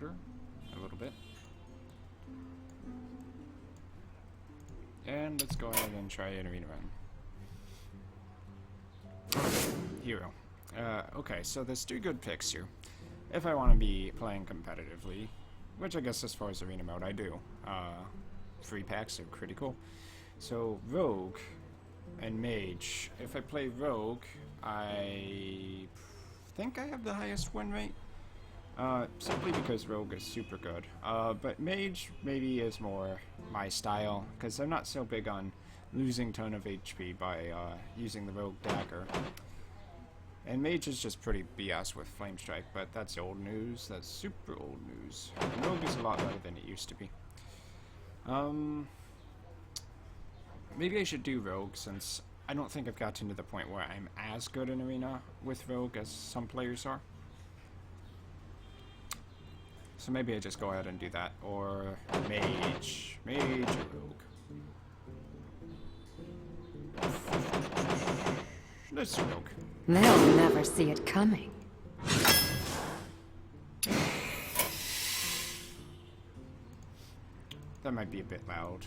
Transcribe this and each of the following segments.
better a little bit. And let's go ahead and try an arena run. Hero. Okay, so there's 2 good picks here. If I want to be playing competitively, which I guess as far as arena mode I do. Free packs are critical. So Rogue and Mage. If I play Rogue, I think I have the highest win rate. Simply because Rogue is super good. But Mage maybe is more my style, because I'm not so big on losing ton of HP by using the Rogue Dagger. And Mage is just pretty BS with Flame Strike, but that's old news. That's super old news. And Rogue is a lot better than it used to be. Maybe I should do Rogue, since I don't think I've gotten to the point where I'm as good in Arena with Rogue as some players are. So maybe I just go ahead and do that, or Mage. Mage or Rogue. Let's do Rogue. They'll never see it coming. That might be a bit loud.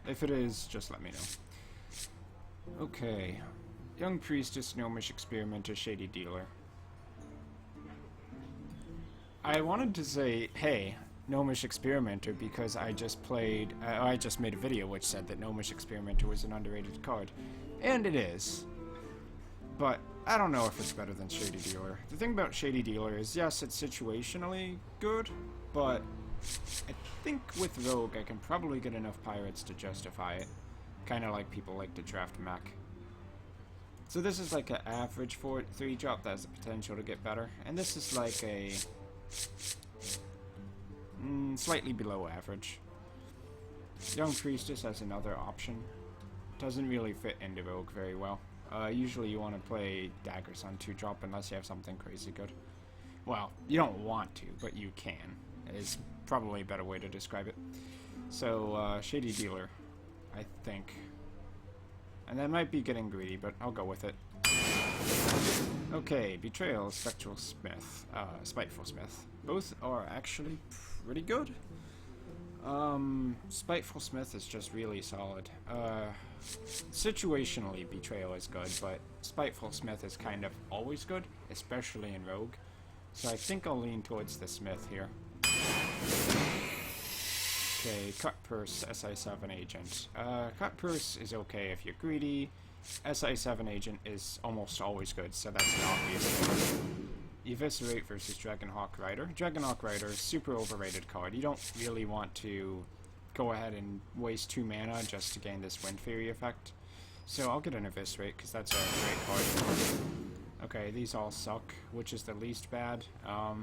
If it is, just let me know. Okay. Young Priestess, Gnomish Experimenter, Shady Dealer. I wanted to say, hey, Gnomish Experimenter, because I just played, I just made a video which said that Gnomish Experimenter was an underrated card. And it is. But I don't know if it's better than Shady Dealer. The thing about Shady Dealer is, yes, it's situationally good, but I think with Rogue I can probably get enough pirates to justify it. Kind of like people like to draft mech. So this is like an average 3 drop that has the potential to get better. And this is like a slightly below average. Young Priestess has another option. Doesn't really fit into Rogue very well. Usually you want to play daggers on 2 drop unless you have something crazy good. Well, you don't want to, but you can. Is probably a better way to describe it. So, Shady Dealer, I think. And that might be getting greedy, but I'll go with it. Okay, Betrayal, Spectral Smith, Spiteful Smith. Both are actually pretty good. Spiteful Smith is just really solid. Situationally, Betrayal is good, but Spiteful Smith is kind of always good, especially in Rogue. So I think I'll lean towards the Smith here. Okay, Cut Purse, SI7 Agent. Cut Purse is okay if you're greedy. SI7 Agent is almost always good, so that's an obvious thing. Eviscerate versus Dragonhawk Rider. Dragonhawk Rider is a super overrated card. You don't really want to go ahead and waste 2 mana just to gain this Wind Fury effect. So I'll get an Eviscerate, because that's a great card. Okay, these all suck, which is the least bad. I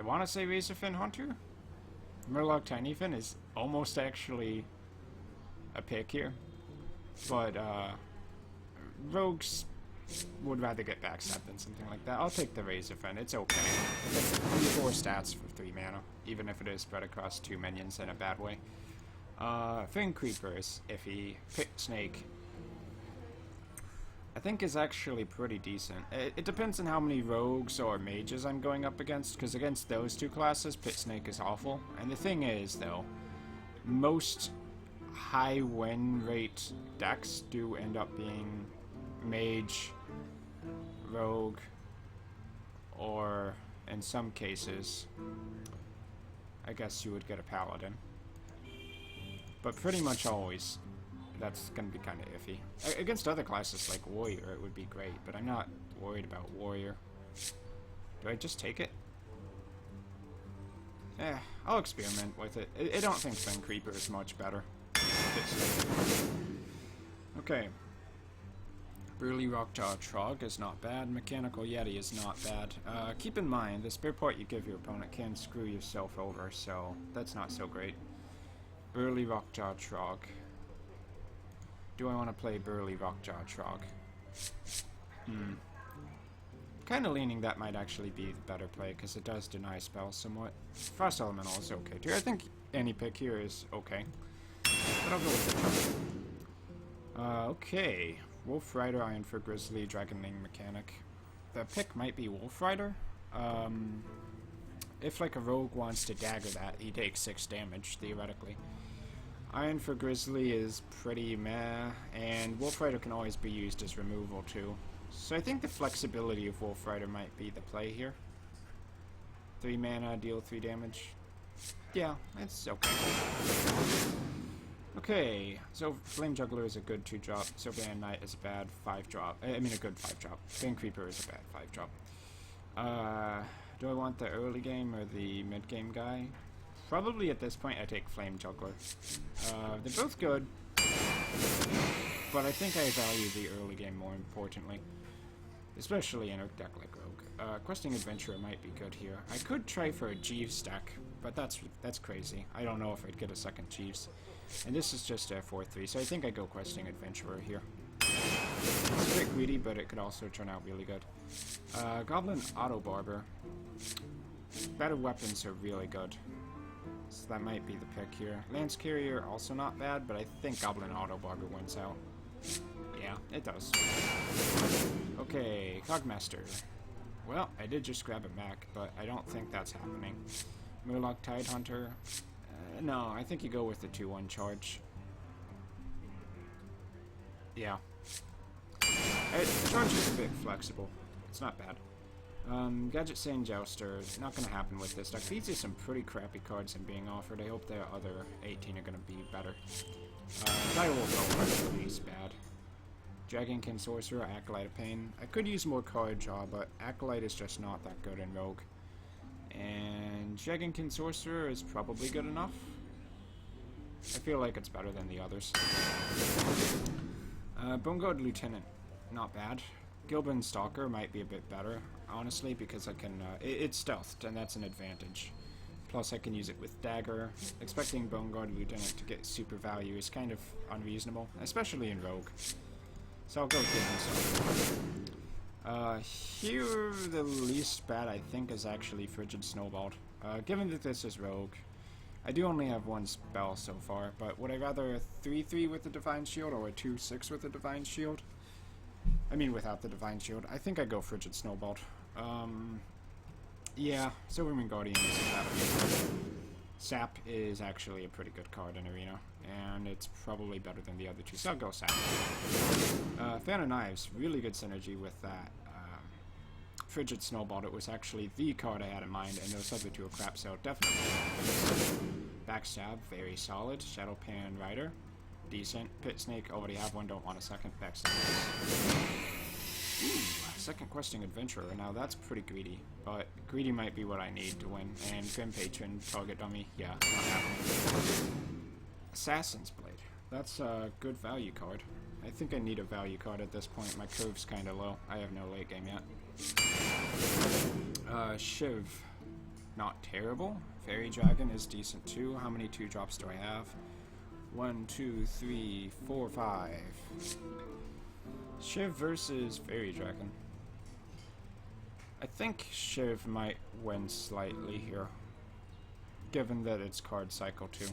want to say Razorfin Hunter? Murloc Tinyfin is almost actually a pick here. But, Rogues would rather get backstab than something like that. I'll take the Razorfin, it's okay. 4 stats for 3 mana, even if it is spread across 2 minions in a bad way. Fin Creeper is iffy. Pit Snake, I think, is actually pretty decent. It depends on how many rogues or mages I'm going up against, because against those 2 classes, Pit Snake is awful. And the thing is, though, most high win rate decks do end up being mage, rogue, or in some cases, I guess you would get a paladin. But pretty much always, that's going to be kind of iffy. Against other classes like warrior, it would be great, but I'm not worried about warrior. Do I just take it? I'll experiment with it. I don't think Fin Creeper is much better. Okay. Burly Rockjaw Trog is not bad. Mechanical Yeti is not bad. Keep in mind, the spare part you give your opponent can screw yourself over, so that's not so great. Burly Rockjaw Trog. Do I want to play Burly Rockjaw Trog? Kind of leaning that might actually be the better play, because it does deny spells somewhat. Frost Elemental is okay too. I think any pick here is okay. But I'll go with the okay. Wolf Rider, Iron for Grizzly, Dragonling Mechanic. The pick might be Wolf Rider. If like a rogue wants to dagger that, he takes 6 damage, theoretically. Iron for Grizzly is pretty meh, and Wolf Rider can always be used as removal too. So I think the flexibility of Wolf Rider might be the play here. 3 mana, deal 3 damage. Yeah, it's okay. Okay, so Flame Juggler is a good 2-drop, Sylvan Knight is a bad 5-drop. I mean a good 5-drop. Bane Creeper is a bad 5-drop. Do I want the early game or the mid-game guy? Probably at this point I take Flame Juggler. They're both good, but I think I value the early game more importantly. Especially in a deck like Rogue. Questing Adventurer might be good here. I could try for a Jeeves deck, but that's crazy. I don't know if I'd get a second Jeeves. And this is just a 4-3, so I think I go Questing Adventurer here. It's a bit greedy, but it could also turn out really good. Goblin Auto Barber. Better weapons are really good. So that might be the pick here. Lance Carrier, also not bad, but I think Goblin Auto Barber wins out. Yeah, it does. Okay, Cogmaster. Well, I did just grab a mech, but I don't think that's happening. Murloc Tidehunter. No, I think you go with the 2-1 charge. Yeah. Charge is a bit flexible. It's not bad. Gadget Sane Jouster, not going to happen with this deck. These are some pretty crappy cards I'm being offered. I hope the other 18 are going to be better. Direwolf is bad. Dragonkin Sorcerer, Acolyte of Pain. I could use more card draw, but Acolyte is just not that good in Rogue. And Dragonkin Sorcerer is probably good enough. I feel like it's better than the others. Bone Guard Lieutenant, not bad. Gilbin Stalker might be a bit better, honestly, because I can, it's stealthed, and that's an advantage. Plus I can use it with Dagger. Expecting Bone Guard Lieutenant to get super value is kind of unreasonable, especially in Rogue. So I'll go Gilbin Stalker. Here, the least bad, I think, is actually Frigid Snowballed. Given that this is Rogue, I do only have 1 spell so far, but would I rather a 3-3 with the Divine Shield or a 2-6 with the Divine Shield? I mean, without the Divine Shield. I think I go Frigid Snowballed. Yeah, Silvermoon Guardian isn't that amazing. Sap is actually a pretty good card in Arena, and it's probably better than the other 2, so I'll go Sap. Fan of Knives, really good synergy with that. Frigid Snowballed, it was actually the card I had in mind, and those other 2 are crap, so definitely. Backstab, very solid. Shadowpan Rider, decent. Pit Snake, already have one, don't want a second. Backstab. Ooh, second Questing Adventurer, now that's pretty greedy, but greedy might be what I need to win. And Grim Patron, Target Dummy, yeah, not happening. Assassin's Blade, that's a good value card. I think I need a value card at this point. My curve's kinda low. I have no late game yet. Shiv, not terrible. Fairy Dragon is decent too. How many 2-drops do I have? 1, 2, 3, 4, 5. Shiv versus Fairy Dragon. I think Shiv might win slightly here, given that it's card cycle too.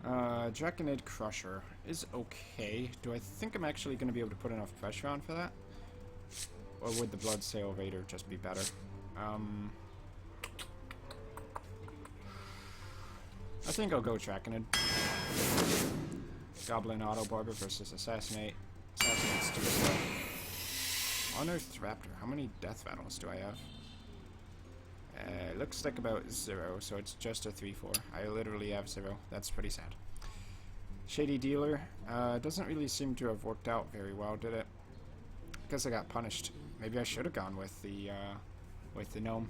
Draconid Crusher is okay. Do I think I'm actually going to be able to put enough pressure on for that? Or would the Bloodsail Raider just be better? I think I'll go Draconid. Goblin Auto Barber versus Assassinate. Assassinate's too slow. Unearthed Raptor. How many Death Rattles do I have? Looks like about 0, so it's just a 3-4. I literally have 0. That's pretty sad. Shady Dealer. Doesn't really seem to have worked out very well, did it? Guess I got punished. Maybe I should have gone with the gnome.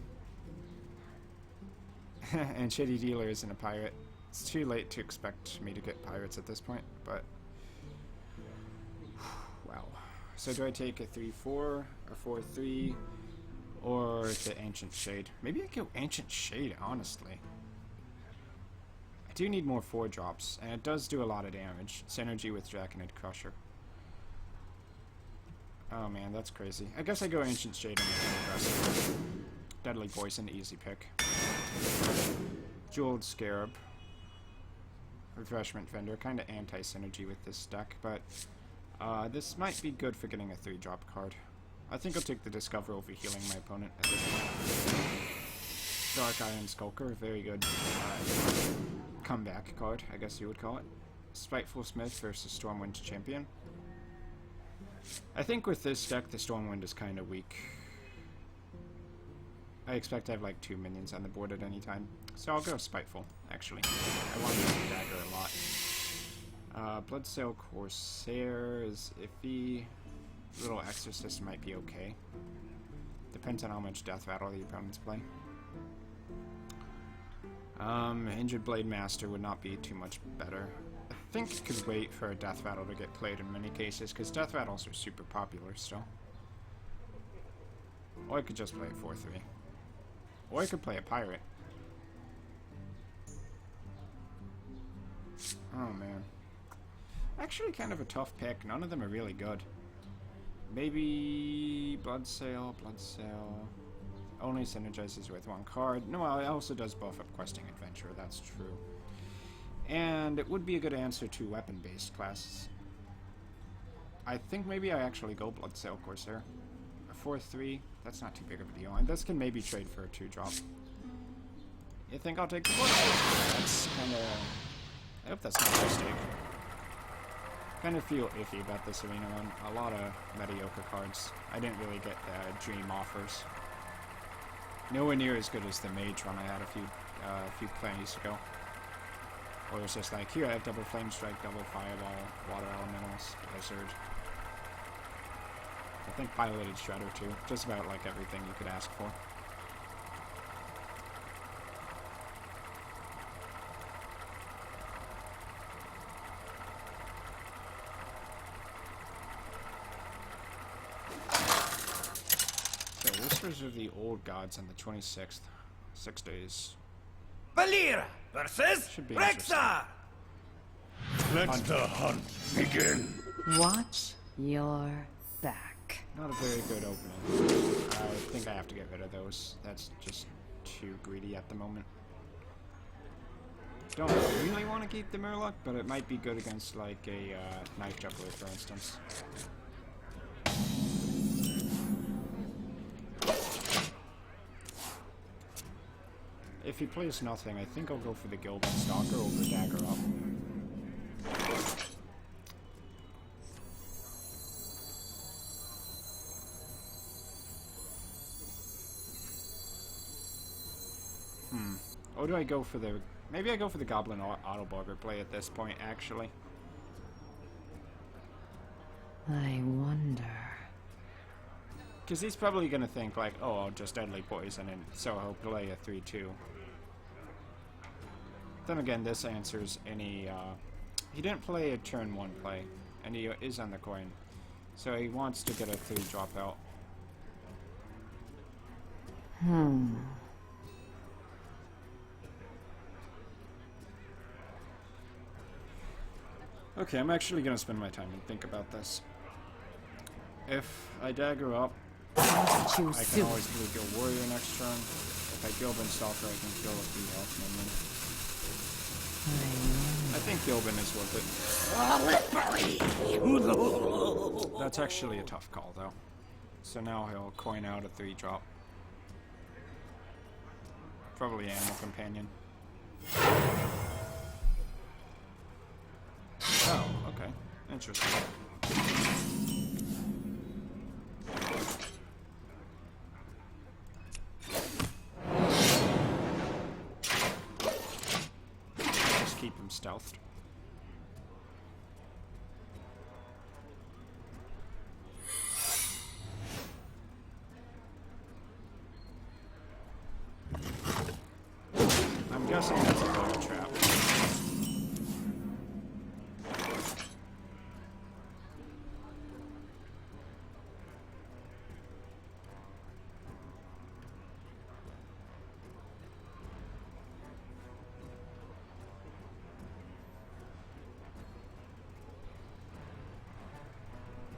And Shady Dealer isn't a pirate. It's too late to expect me to get pirates at this point, but wow. So do I take a 3-4, a 4-3, or the Ancient Shade? Maybe I go Ancient Shade, honestly. I do need more 4-drops, and it does do a lot of damage. Synergy with Draconid Crusher. Oh man, that's crazy. I guess I go Ancient Shade on the aggressive. Deadly Poison, easy pick. Jeweled Scarab. Refreshment Vendor, kind of anti-synergy with this deck, but this might be good for getting a 3-drop card. I think I'll take the Discover over healing my opponent at this point. Dark Iron Skulker, very good comeback card, I guess you would call it. Spiteful Smith versus Stormwind Champion. I think with this deck, the Stormwind is kind of weak. I expect to have like 2 minions on the board at any time. So I'll go Spiteful, actually. I want to use the dagger a lot. Bloodsail Corsair is iffy. Little Exorcist might be okay. Depends on how much Death Rattle the opponents play. Injured Blade Master would not be too much better. I think it could wait for a Death Rattle to get played in many cases, because Death Rattles are super popular still. Or I could just play a 4-3. Or I could play a Pirate. Oh man. Actually kind of a tough pick. None of them are really good. Maybe Bloodsail. Only synergizes with 1 card. No, it also does buff up Questing Adventure, that's true. And it would be a good answer to weapon-based classes. I think maybe I actually go Bloodsail Corsair. A 4-3, that's not too big of a deal. And this can maybe trade for a 2-drop. You think I'll take the Bloodsail? That's kinda... I hope that's not a mistake. Kind of feel iffy about this arena one. A lot of mediocre cards. I didn't really get the dream offers. Nowhere near as good as the mage run I had a few plays ago. Where it was just like, here I have double flame strike, double fireball, water elementals, blizzard. I think piloted shredder too. Just about like everything you could ask for. Whispers of the Old Gods on the 26th. 6 days. Valyra versus Should be Rexxar! Let the hunt begin! Watch your back. Not a very good opening. I think I have to get rid of those. That's just too greedy at the moment. Don't really want to keep the Murloc, but it might be good against like a Knife Juggler, for instance. If he plays nothing, I think I'll go for the Gilbert Stalker over Dagger Up. Or do I go for the... Maybe I go for the Goblin Autobogger play at this point, actually. I wonder... Because he's probably going to think, like, oh, I'll just Deadly Poison, and so he'll play a 3-2. Then again, this answers any, he didn't play a turn 1 play, and he is on the coin. So he wants to get a 3-drop out. Okay, I'm actually going to spend my time and think about this. If I Dagger Up, I can always blue Guild Warrior next turn. If I Gilbin Stalker, I can kill a 3 health minion. I think Gilbin is worth it. That's actually a tough call, though. So now he'll coin out a 3-drop. Probably Animal Companion. Oh, okay. Interesting. Keep him stealthed. I'm guessing that's a bear trap.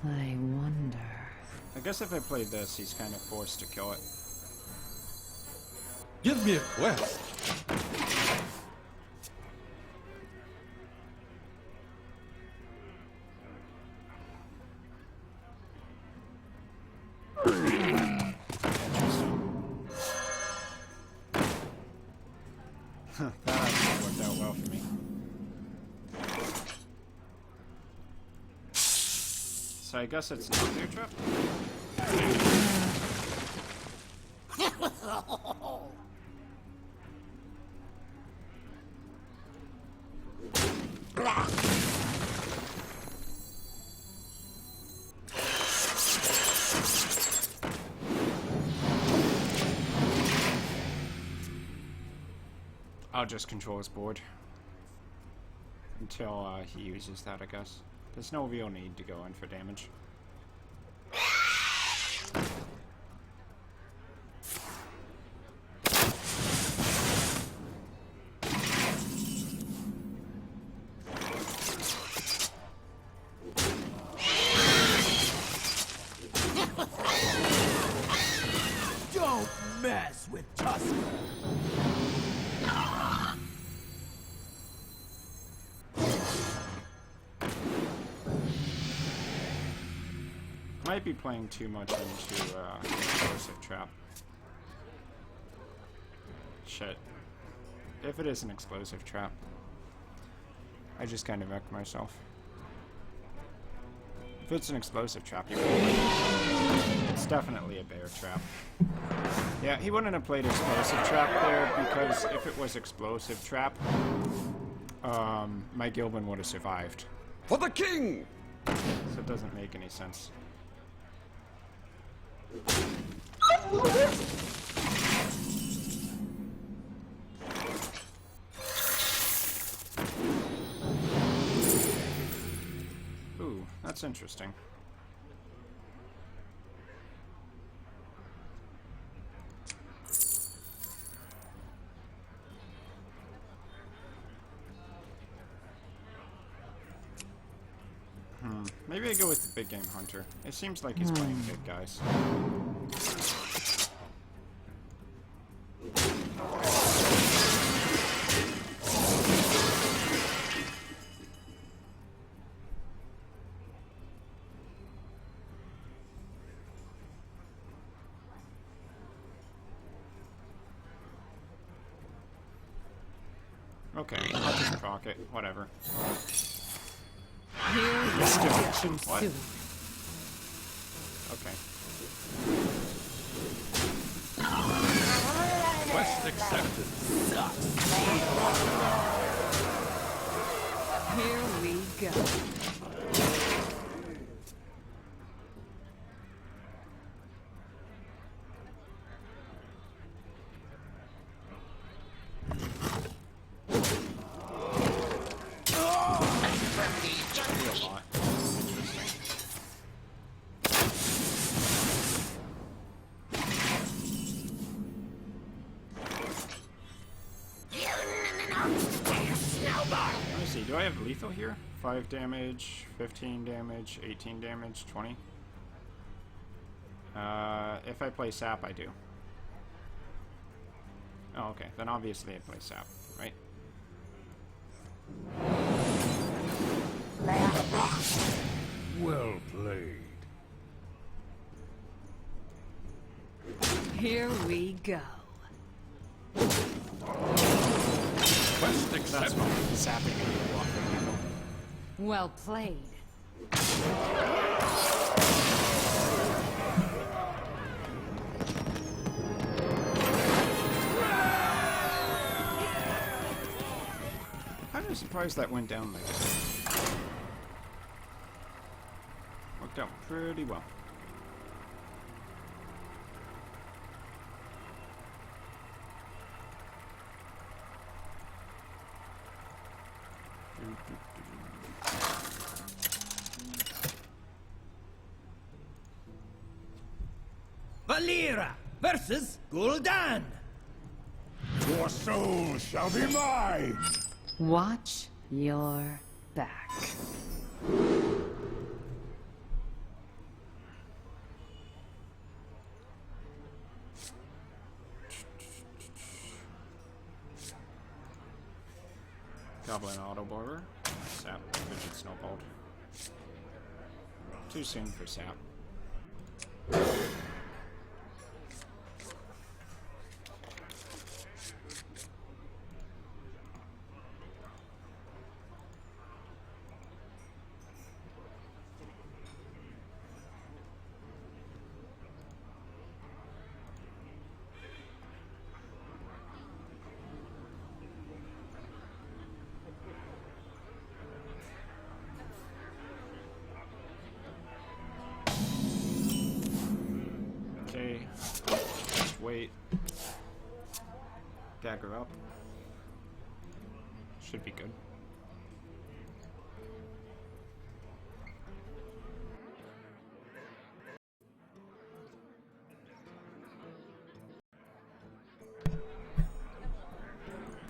I wonder... I guess if I played this, he's kind of forced to kill it. Give me a quest! That actually worked out well for me. So I guess it's not their trap? I'll just control his board. Until he uses that, I guess. There's no real need to go in for damage. Don't mess with Tusk. Might be playing too much into explosive trap. Shit. If it is an explosive trap, I just kind of wrecked myself. If it's an explosive trap, it's definitely a bear trap. Yeah, he wouldn't have played explosive trap there because if it was explosive trap, my Gilbin would have survived. For the king! So it doesn't make any sense. Ooh, that's interesting. Maybe I go with the big game hunter. It seems like he's playing big guys. Okay, I'll just proc it. Whatever. What? Okay. Quest accepted. Here we go. Let me see, do I have lethal here? 5 damage, 15 damage, 18 damage, 20? If I play sap, I do. Oh, okay. Then obviously I play sap, right? Well played. Here we go. Quest That's accepted. fine. Sapping and blocking handle. Well played. I'm surprised that went down like that. Worked out pretty well. Valera versus Gul'dan. Your soul shall be mine. Watch your back. Goblin auto border. Sap. Rigid snowballed. Too soon for sap. wait. Dagger up. Should be good.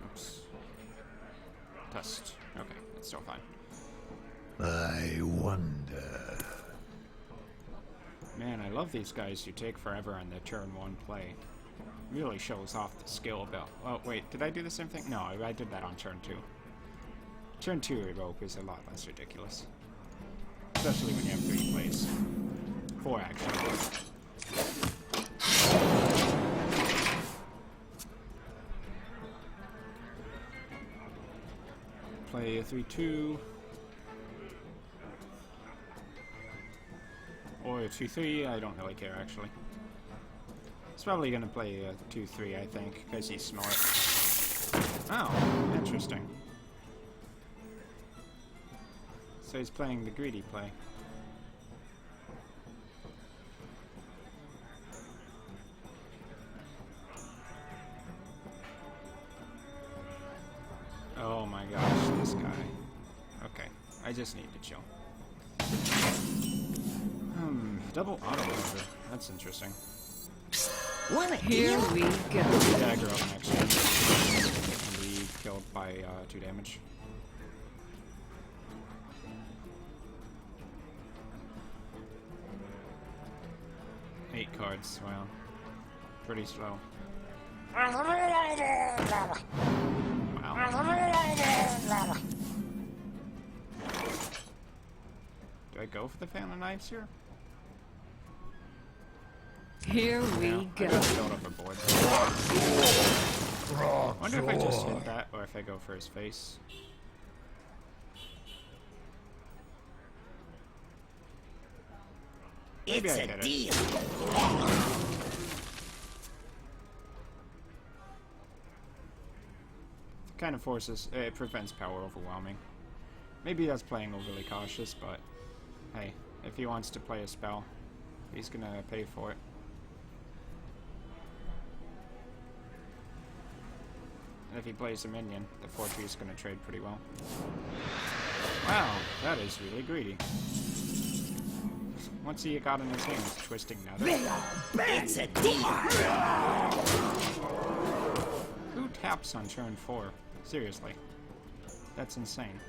Oops. Test. Okay, it's still fine. I wonder. Man, I love these guys who take forever on their turn 1 play. Really shows off the skill belt. Oh, wait, did I do the same thing? No, I did that on turn 2. Turn 2 evoke is a lot less ridiculous. Especially when you have 3 plays. 4, actually. Play a 3-2. Or a 2-3, I don't really care, actually. He's probably gonna play a 2-3, I think, because he's smart. Oh, interesting. So he's playing the greedy play. Oh my gosh, this guy. Okay, I just need to chill. Double auto laser. That's interesting. Here we go. Dagger up next turn. And be killed by 2 damage. Eight cards, wow. Pretty slow. Wow. Do I go for the Fan of Knives here? Here we No, go. I got built up a board. I wonder if I just hit that or if I go for his face. Maybe It's I a hit deal. Kind of forces, it prevents power overwhelming. Maybe that's playing overly cautious, but hey, if he wants to play a spell, he's gonna pay for it. And if he plays a minion, the 4-3 is gonna trade pretty well. Wow, that is really greedy. What's he got in his hands? Twisting Nether? It's a deal. Who taps on turn 4? Seriously. That's insane.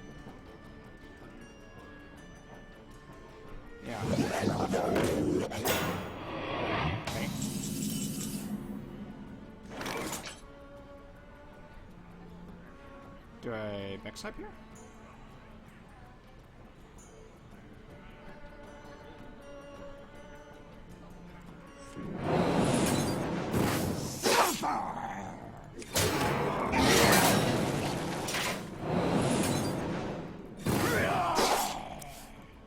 Yeah. Okay. Do I mix up here?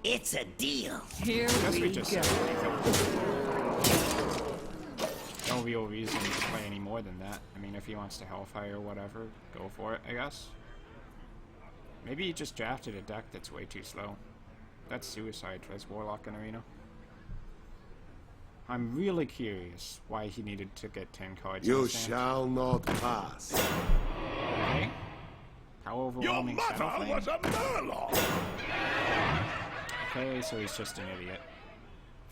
It's a deal. Here I guess we we just go. no real reason to play any more than that. I mean, if he wants to Hellfire or whatever, go for it, I guess. Maybe he just drafted a deck that's way too slow. That's suicide as Warlock in Arena. I'm really curious why he needed to get 10 cards. You in his hand. shall not pass. Okay. How Your overwhelming mother Shadow Flame? was a Murloc! Okay, so he's just an idiot.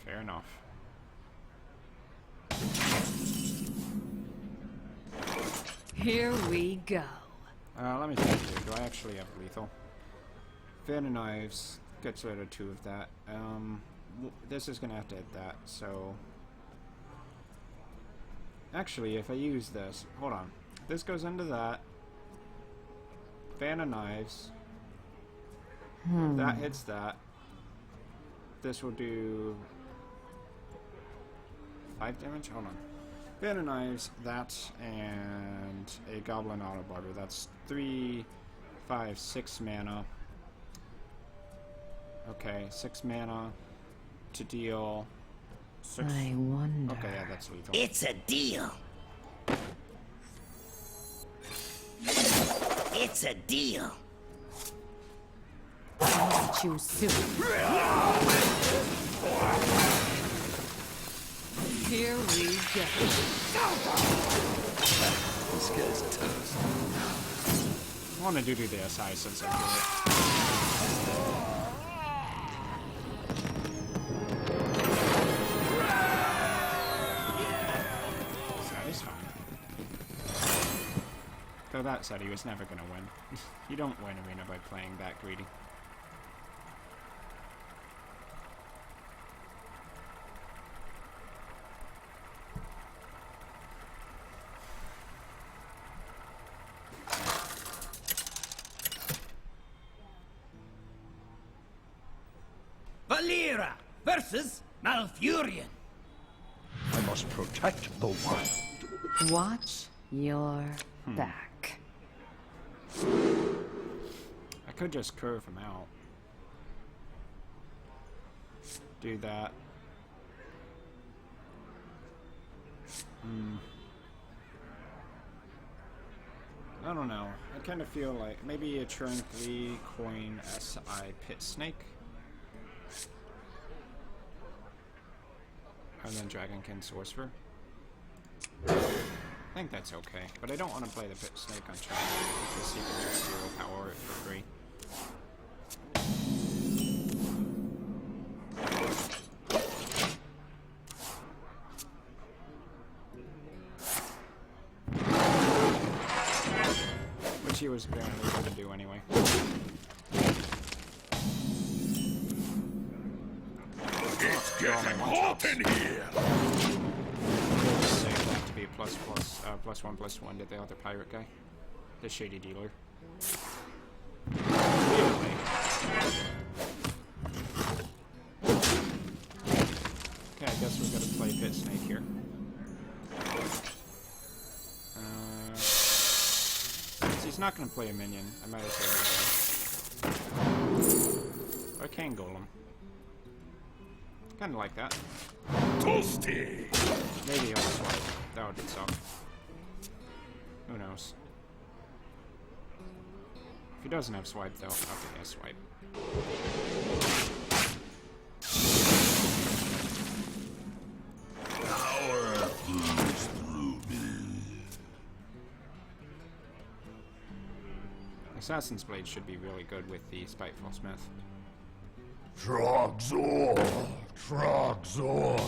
Fair enough. Here we go. Let me think here. Do I actually have lethal? Fan of Knives gets rid of 2 of that. This is gonna have to hit that, so... Actually, if I use this... Hold on. This goes into that. Fan of Knives. That hits that. This will do... 5 damage? Hold on. Fan of Knives, that, and a Goblin Auto Barber. That's 3, 5, 6 mana. Okay, 6 mana to deal 6. I wonder. Okay, yeah, that's lethal. It's a deal. It's a deal. Catch you soon. Here we go. This guy's toast. I want to do the SI since I do it. Satisfying. Though that said, he was never going to win. You don't win Arena by playing that greedy. Valera versus Malfurion. I must protect the wild. Watch your back. I could just curve him out. Do that. I don't know. I kind of feel like maybe a Trinity Coin SI Pit Snake. And then Dragonkin Sorcerer. I think that's okay, but I don't want to play the Pit Snake on Trinity because he can just 0 power it for free. Which he was apparently going to do anyway. It's getting hot in here. Just save that to be a +1/+1 to the other pirate guy. The shady dealer. Really? Okay, I guess we're gonna play Pit Snake here. Since he's not gonna play a minion, I might as well do that. Or Cane Golem. Kinda like that. Toasty. Maybe he'll swipe. That would suck. Who knows? If he doesn't have swipe, though, I'll give me a swipe. Power flows through me. Assassin's Blade should be really good with the Spiteful Smith. Trogzor. Trogzor.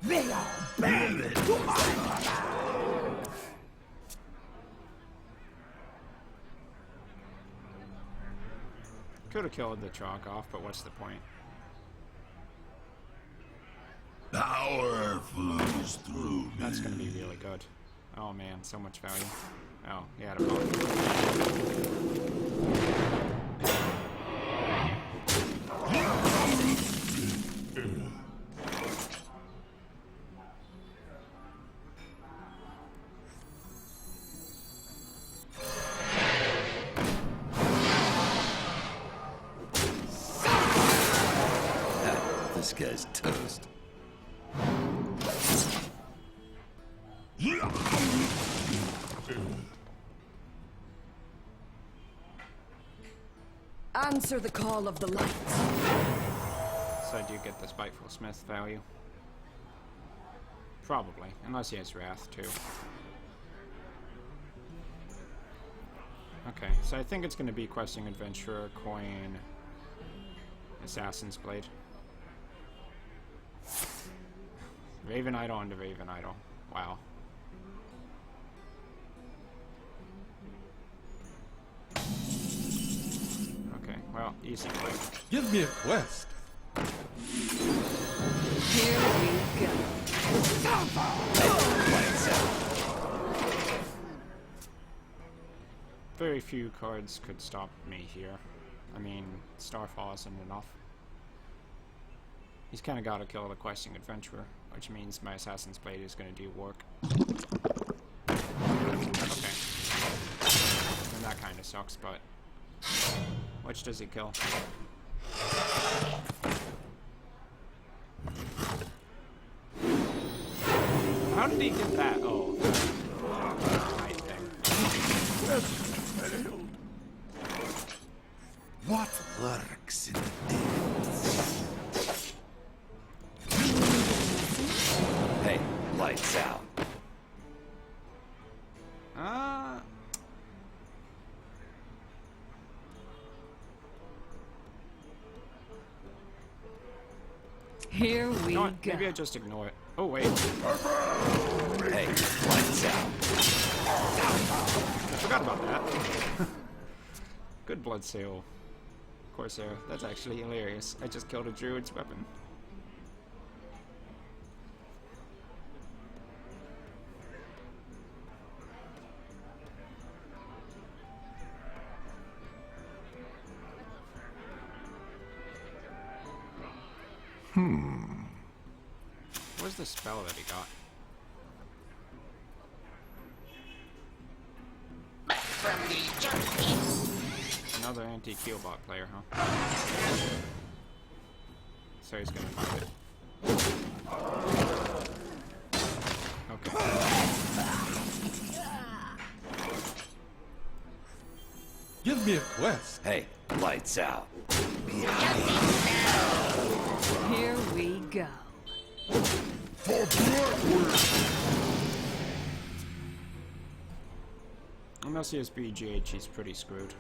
They are buried to my Could have killed the chalk off, but what's the point? Power flows through me. That's gonna be really good. Oh man, so much value. Oh, he had a bone. This guy's toast. Answer the call of the light. So I do get the Spiteful Smith value. Probably, unless he has Wrath too. Okay, so I think it's going to be Questing Adventurer, Coin, Assassin's Blade. Raven Idol into Raven Idol. Wow. Okay, well, easy play. Give me a quest. Here we go. Very few cards could stop me here. I mean, Starfall isn't enough. He's kind of got to kill the Questing Adventurer, which means my Assassin's Blade is going to do work. Okay. And that kind of sucks, but... Which does he kill? How did he get that? Oh. Right thing. What lurks in the depths? Lights out. Uh... Here we You know what? go. Maybe I just ignore it. Oh, wait. Hey, lights out. I forgot about that. Good blood seal. Corsair. That's actually hilarious. I just killed a druid's weapon. Where's the spell that he got? Another anti-Keelbot player, huh? So he's gonna find it. Okay. Give me a quest. Hey, lights out. Here we go. For bloodwork. Unless he has BGH, he's pretty screwed.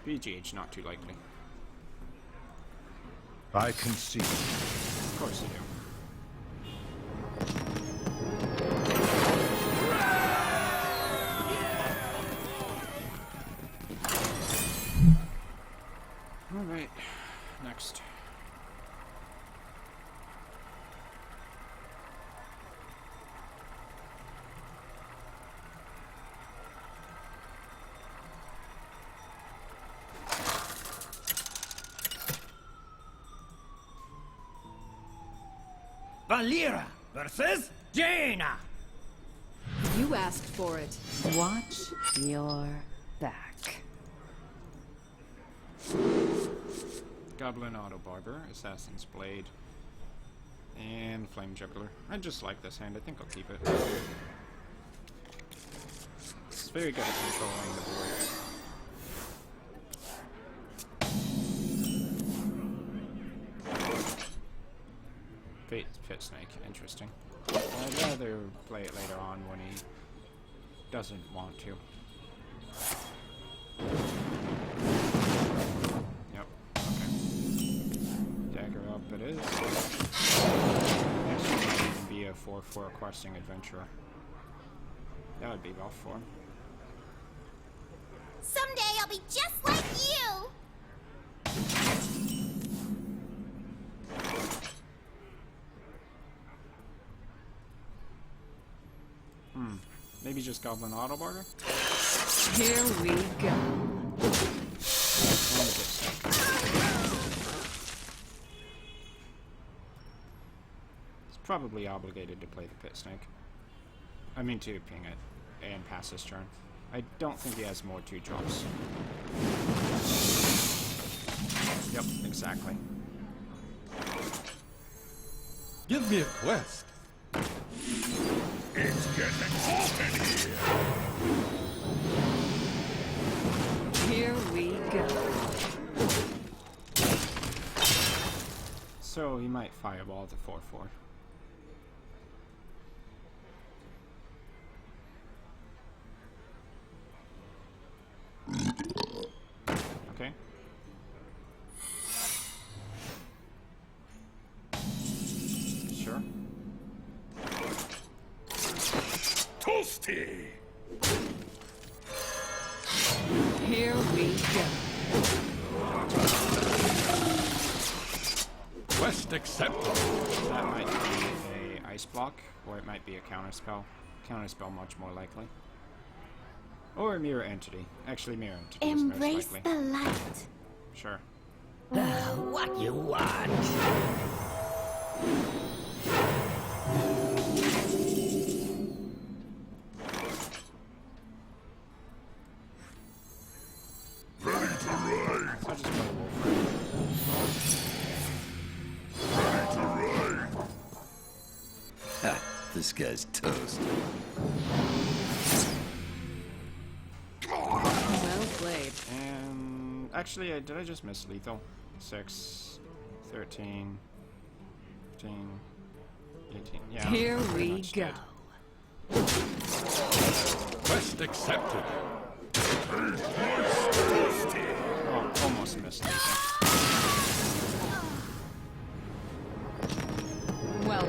BGH, not too likely. I concede. Of course you do. Alright, next. Valera versus Jaina. You asked for it. Watch your back. Goblin Auto Barber, Assassin's Blade, and Flame Juggler. I just like this hand. I think I'll keep it. It's very good at controlling the board. Pit Snake, interesting. I'd rather play it later on when he doesn't want to. Yep, okay. Dagger up it is. Next one might even be a 4/4 questing adventurer. That would be well for him. Someday I'll be just like you! Maybe just Goblin Auto Barter? Here we go. And the Pit Snake. He's probably obligated to play the Pit Snake. I mean to ping it and pass his turn. I don't think he has more 2-drops. Yep, exactly. Give me a quest. It's getting hot in here. Here we go. So he might fireball the 4/4. Okay. Sure. Toasty. Here we go. Quest accepted. That might be a ice block, or it might be a counterspell. Counterspell much more likely. Or a mirror entity. Actually, mirror entity is most Embrace likely. the light. Sure. What you want? Ready to ride. So I'll just play Wolf. Ready to ride. Ha, this guy's toast. Well played. And actually, did I just miss lethal? 6. 13, 15, 18. Yeah. Here pretty we much go. dead. Quest accepted. Oh, almost missed it. Well,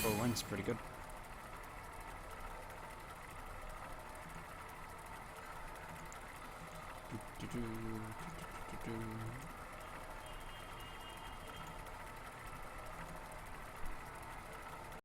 Oh, wind's pretty good. Do, do, do, do, do, do, do.